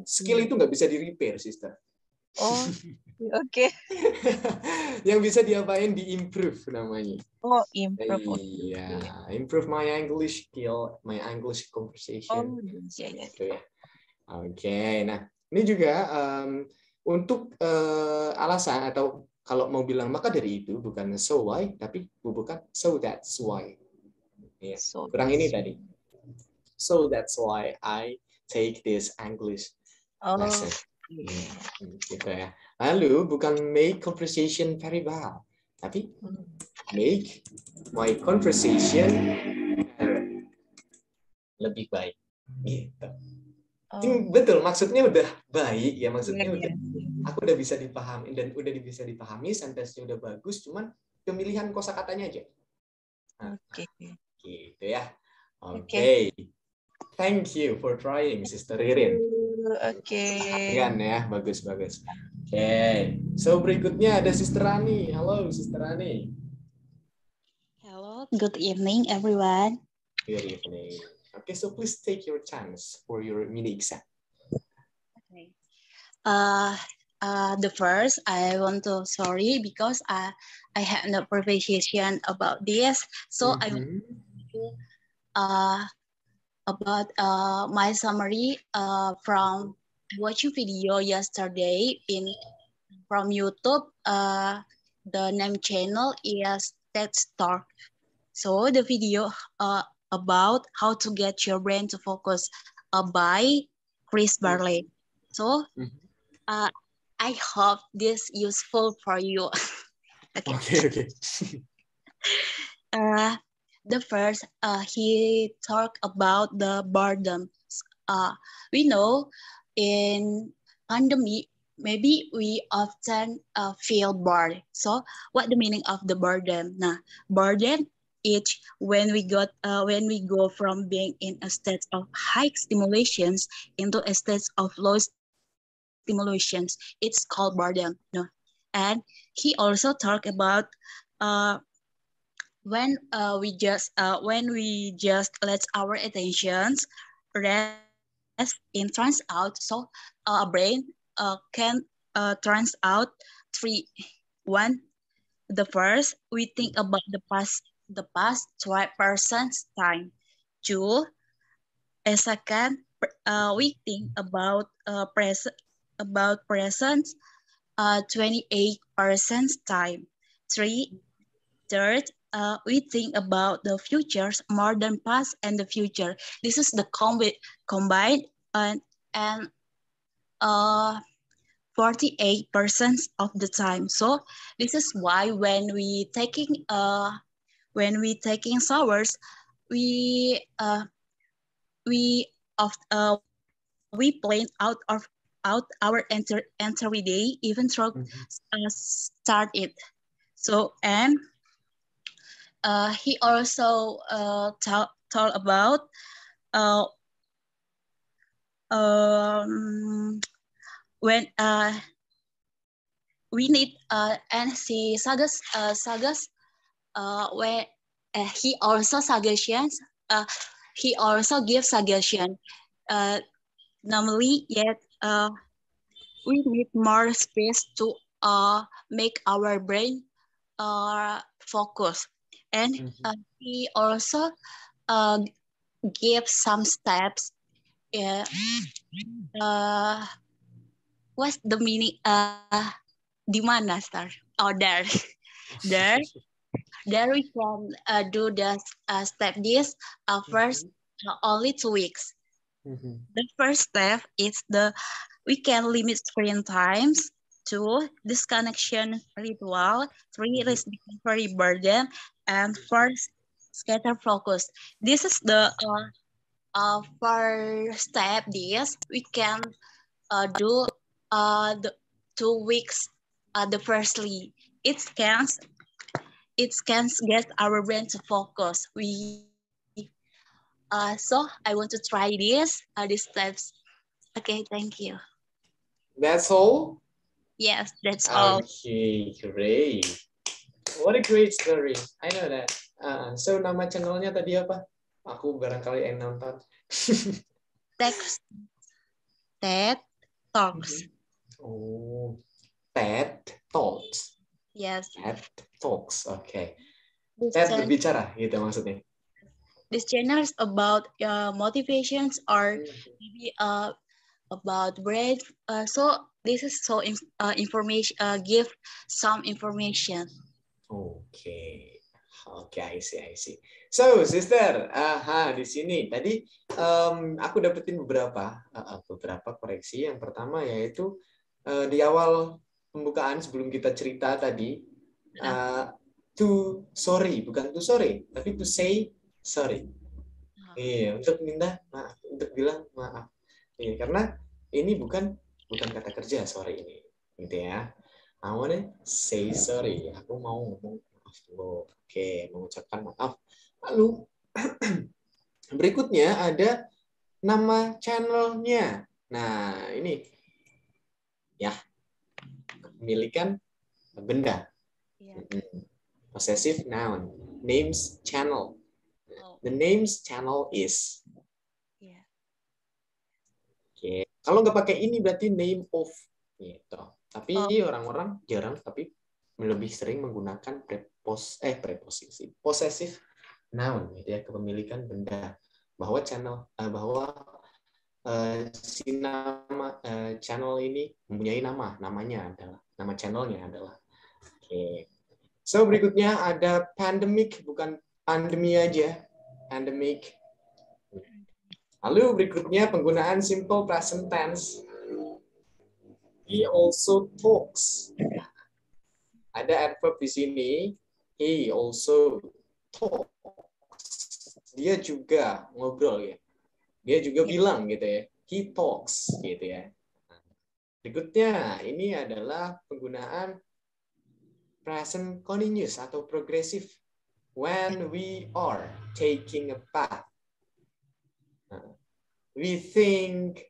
skill itu nggak bisa di-repair, Sister. Oh, oke. Yang bisa diapain, di-improve namanya. Oh, improve. Iya, improve my English skill, my English conversation. Oh, iya. Gitu ya. Oke, nah ini juga untuk alasan atau kalau mau bilang maka dari itu bukan so why, tapi bukan so that's why. Ya, kurang ini tadi. So that's why I take this English lesson. Gitu ya. Lalu bukan make conversation very well, tapi make my conversation lebih baik. Gitu. Betul, maksudnya udah baik ya, maksudnya udah aku udah bisa dipahami dan udah bisa dipahami, sentence-nya udah bagus, cuman pemilihan kosakatanya aja. Oke. Gitu ya. Oke. Thank you for trying, Sister Ririn. Oke. Kan ya, bagus. Oke. So berikutnya ada Sister Rani. Halo, Sister Rani. Hello, good evening, everyone. Good evening. Okay, so please take your chance for your mini exam. Okay. The first, I want to sorry because I have no preparation about this. So I want to about my summary from watching video yesterday from YouTube. The name channel is TED Talk. So the video about how to get your brain to focus by Chris Barley. So I hope this useful for you. Okay. The first, he talked about the boredom. We know in pandemic, maybe we often feel bored. So what the meaning of the boredom? Nah, boredom is when we go from being in a state of high stimulations into a state of low stimulations. It's called boredom. No, and he also talked about when we just let our attentions rest in trance out, so our brain can trance out 3, 1, The first, we think about the past person's time. Two, a second, we think about present 28% time. Third, we think about the futures more than past and the future. This is the combined and 48% of the time. So this is why when we taking showers, we plan out our entry day even though start it. So and he also talk about when we need and si Sagas where he also suggestions he also gives suggestion normally yet we need more space to make our brain focus, and he also gives some steps. What's the meaning? Di mana, Star? Oh, there. There we can do the step this first only 2 weeks. The first step is we can limit screen times. 2, disconnection ritual. 3, recovery burden. And 4, scatter focus. This is the first step. This we can do the 2 weeks. The firstly, it can get our brain to focus. So I want to try these steps. Okay, thank you. That's all? Yes, that's all. Okay, great. What a great story. I know that. So nama channelnya tadi apa? Aku barangkali yang nonton. TED Talks. Oh, TED Talks. Yes. TED Talks. Okay. TED berbicara gitu maksudnya. This channel is about motivations or maybe about brain. So this is so information. Give some information. Okay. Okay, I see. So, sister, di sini tadi aku dapetin beberapa koreksi. Yang pertama yaitu di awal pembukaan sebelum kita cerita tadi, to sorry, tapi to say sorry. Iya, untuk minta maaf, untuk bilang maaf. Iya, karena ini bukan kata kerja sorry ini, gitu ya. I wanna say sorry. Aku mau ngomong maaf dulu. Oke, mengucapkan maaf. Lalu berikutnya ada nama channelnya. Nah, ini ya kepemilikan benda. Possessive noun. Names channel. The names channel is. Oke. Kalau nggak pakai ini berarti name of. Gitu. Tapi orang-orang jarang, tapi lebih sering menggunakan preposisi, possessive noun, gitu ya, kepemilikan benda. Bahwa si nama channel ini mempunyai namanya adalah nama channelnya adalah. Oke. So berikutnya ada pandemic, bukan pandemi aja, pandemic. Lalu berikutnya penggunaan simple present tense. He also talks. Ada adverb di sini. He also talks. Dia juga ngobrol ya. Dia juga bilang gitu ya. He talks gitu ya. Berikutnya ini adalah penggunaan present continuous atau progressive. When we are taking a bath. We think.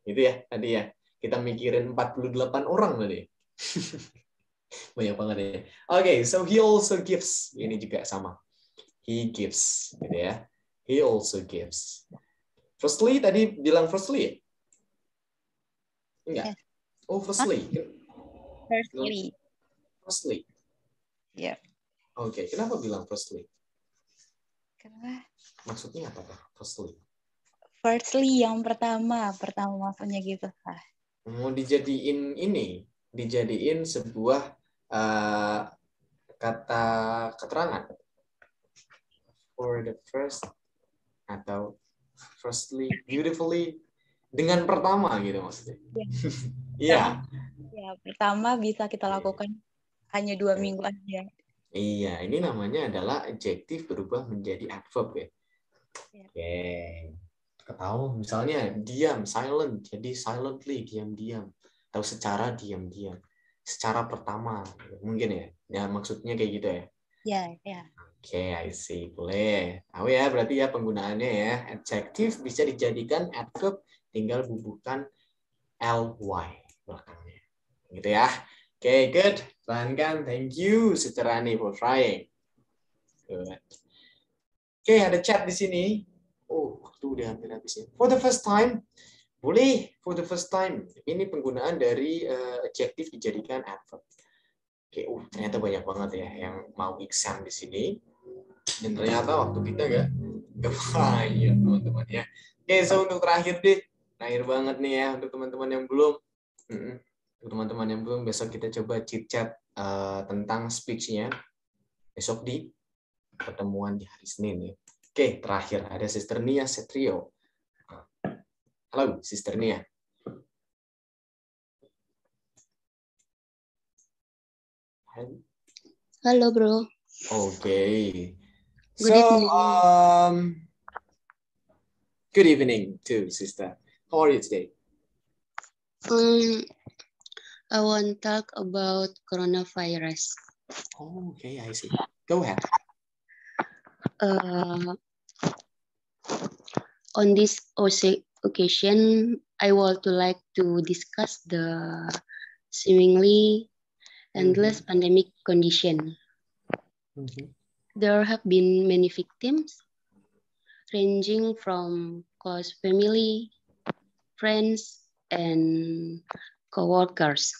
Gitu ya tadi ya. Kita mikirin 48 orang tadi. Banyak banget ya. Oke, so he also gives. Ini juga sama. He gives, gitu ya. He also gives. Firstly, tadi bilang firstly ya? Enggak. Oh, firstly. Firstly. Ya. Oke, kenapa bilang firstly? Karena Maksudnya apa Kak? Firstly? firstly yang pertama maksudnya gitu. Mau dijadiin sebuah kata keterangan for the first atau firstly, beautifully, dengan pertama gitu maksudnya. Iya. Ya, pertama bisa kita lakukan hanya 2 minggu aja. Iya, ini namanya adalah adjektif berubah menjadi adverb ya. Ya. Oke. Ketahu misalnya diam, silent, jadi silently, diam-diam. Atau secara diam-diam. Secara pertama, mungkin ya. Ya, maksudnya kayak gitu ya. Ya. Oke, I see. Boleh. Tahu ya, berarti ya penggunaannya ya. Adjektif bisa dijadikan adverb, tinggal bubuhkan ly belakangnya. Gitu ya. Oke, good. Pelanggan, thank you, Sister Rani, for trying. Good. Oke, ada chat di sini. Oh, waktu udah hampir habis ya. For the first time, boleh. For the first time. Ini penggunaan dari adjektif dijadikan adverb. Oke, ternyata banyak banget ya yang mau exam di sini. Dan ternyata waktu kita gak banyak teman-teman ya. Oke, so untuk terakhir deh. Terakhir banget nih ya untuk teman-teman yang belum. Untuk teman-teman yang belum, besok kita coba chit-chat tentang speech-nya. Besok di pertemuan di hari Senin ya. Oke, terakhir ada Sister Nia Setrio. Halo, Sister Nia. Halo, bro. Oke. Good evening. Good evening too, Sister. How are you today? I want to talk about coronavirus. Oh, okay, I see. Go ahead. On this occasion, I would like to discuss the seemingly endless pandemic condition. There have been many victims, ranging from close family, friends, and co-workers.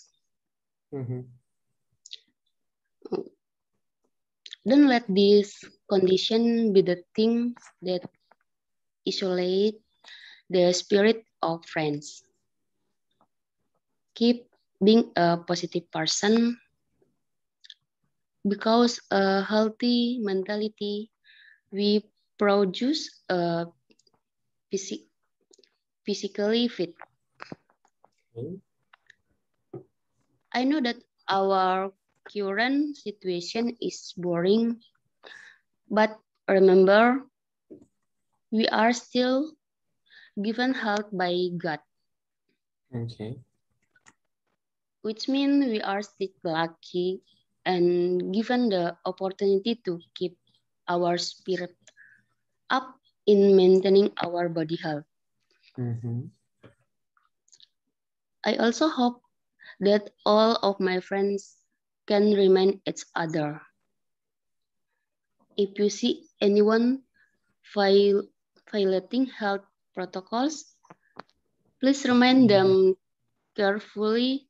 Don't let this condition be the thing that isolate the spirit of friends. Keep being a positive person, because a healthy mentality we produce a physically fit. I know that our current situation is boring, but remember, we are still given health by God. Okay. Which means we are still lucky and given the opportunity to keep our spirit up in maintaining our body health. I also hope that all of my friends can remind each other. If you see anyone violating health protocols, please remind them carefully.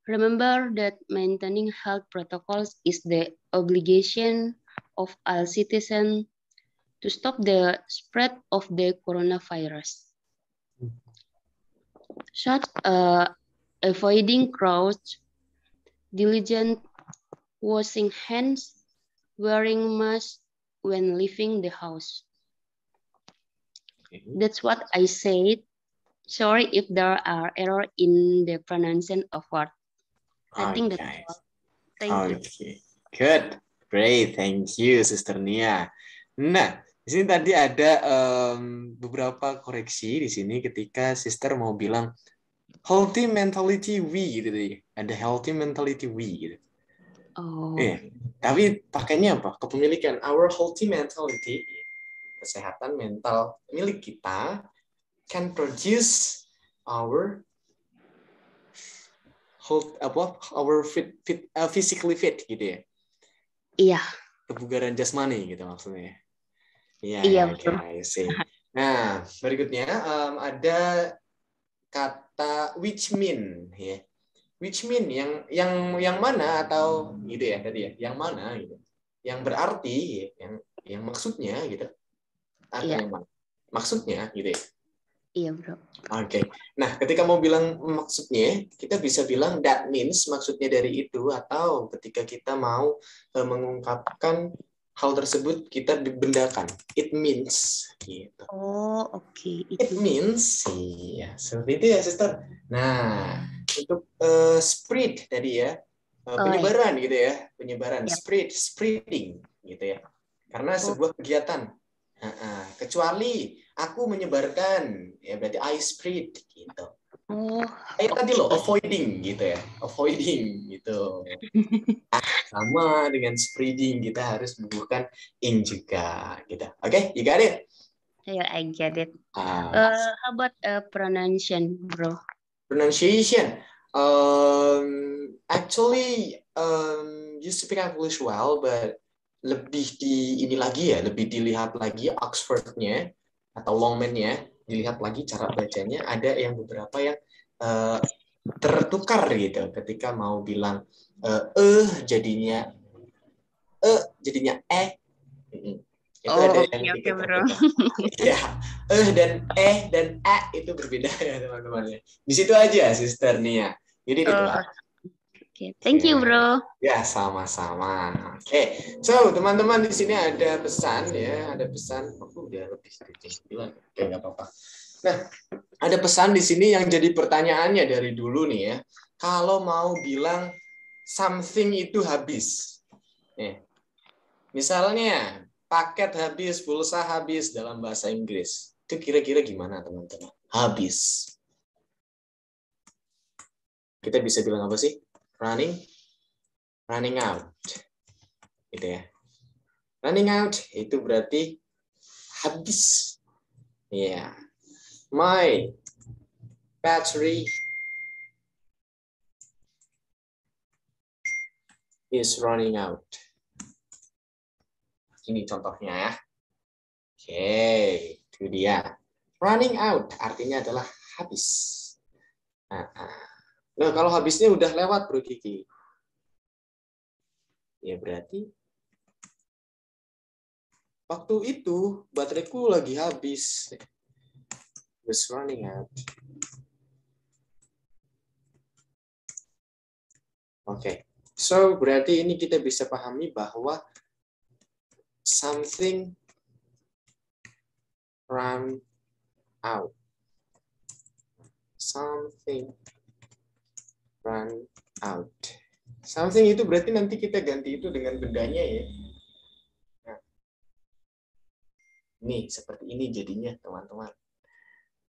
Remember that maintaining health protocols is the obligation of all citizens to stop the spread of the coronavirus. Such avoiding crowds, diligent washing hands, wearing masks when leaving the house. That's what I said. Sorry if there are errors in the pronunciation of word. I think that's all. Thank you. Good. Great. Thank you, Sister Nia. Nah, di sini tadi ada beberapa koreksi di sini ketika Sister mau bilang healthy mentality we gitu deh. Ada healthy mentality we gitu. Oh. Tapi pakainya apa? Kepemilikan our healthy mentality, kesehatan mental milik kita can produce our physically fit gitu ya. Iya. Kebugaran jasmani gitu maksudnya. Iya, betul. Nah, berikutnya ada kata which mean ya. which mean yang mana atau gitu ya tadi ya, yang mana gitu. Yang berarti yang maksudnya gitu. Atau yang mana? Maksudnya gitu ya. Iya, bro. Oke. Nah, ketika mau bilang maksudnya, kita bisa bilang that means maksudnya dari itu, atau ketika kita mau mengungkapkan hal tersebut kita bendakan. It means gitu. Oh, oke. It means, iya, seperti itu ya, sister. Nah, untuk spread tadi ya, penyebaran gitu ya, penyebaran, spreading gitu ya. Karena sebuah kegiatan. Kecuali aku menyebarkan, ya berarti I spread gitu. Kayak tadi loh, avoiding gitu ya, avoiding gitu. Sama dengan spreading, kita harus membutuhkan in juga gitu. Oke, you got it? Yeah, I get it. How about pronunciation, bro? Pronunciation. Actually, you speak English well, but lebih ini lagi ya, lebih dilihat lagi Oxford-nya atau Longman-nya, dilihat lagi cara bacanya. Ada yang beberapa yang tertukar gitu ketika mau bilang jadinya itu ada yang Oke, bro. Ya, dan dan itu berbeda ya teman-teman. Di situ aja Sister Nia. Jadi itu. Oke, thank you, bro. Ya, sama-sama. Oke, so teman-teman di sini ada pesan ya, ada pesan. Udah lebih sedikit. Oke, nggak apa-apa. Nah, ada pesan di sini yang jadi pertanyaannya dari dulu nih ya. Kalau mau bilang something itu habis, misalnya paket habis, pulsa habis dalam bahasa Inggris, itu kira-kira gimana teman-teman? Habis. Kita bisa bilang apa sih? Running out, gitu ya. Running out itu berarti habis. Ya, yeah. My battery is running out. Ini contohnya ya. Oke, itu dia. Running out artinya adalah habis. Nah, kalau habisnya udah lewat, Bro Kiki. Ya berarti waktu itu bateraiku lagi habis. Was running out. Oke. So, berarti ini kita bisa pahami bahwa something run out. Something run out. Something itu berarti nanti kita ganti itu dengan bendanya ya. Nah, ini seperti ini jadinya teman-teman.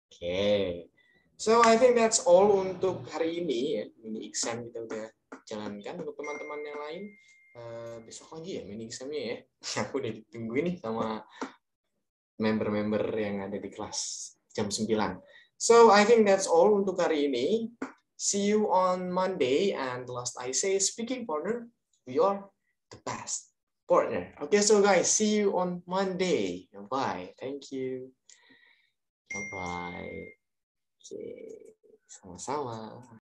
Oke. So I think that's all untuk hari ini ya. Mini exam kita udah jalankan. Untuk teman-teman yang lain besok lagi ya mini examnya ya. Aku udah ditunggu ini sama member-member yang ada di kelas jam 9. So I think that's all untuk hari ini. See you on Monday, and last I say, speaking partner, we are the best partner. Okay, so guys, see you on Monday. Bye. Thank you. Bye-bye. Okay, sama-sama.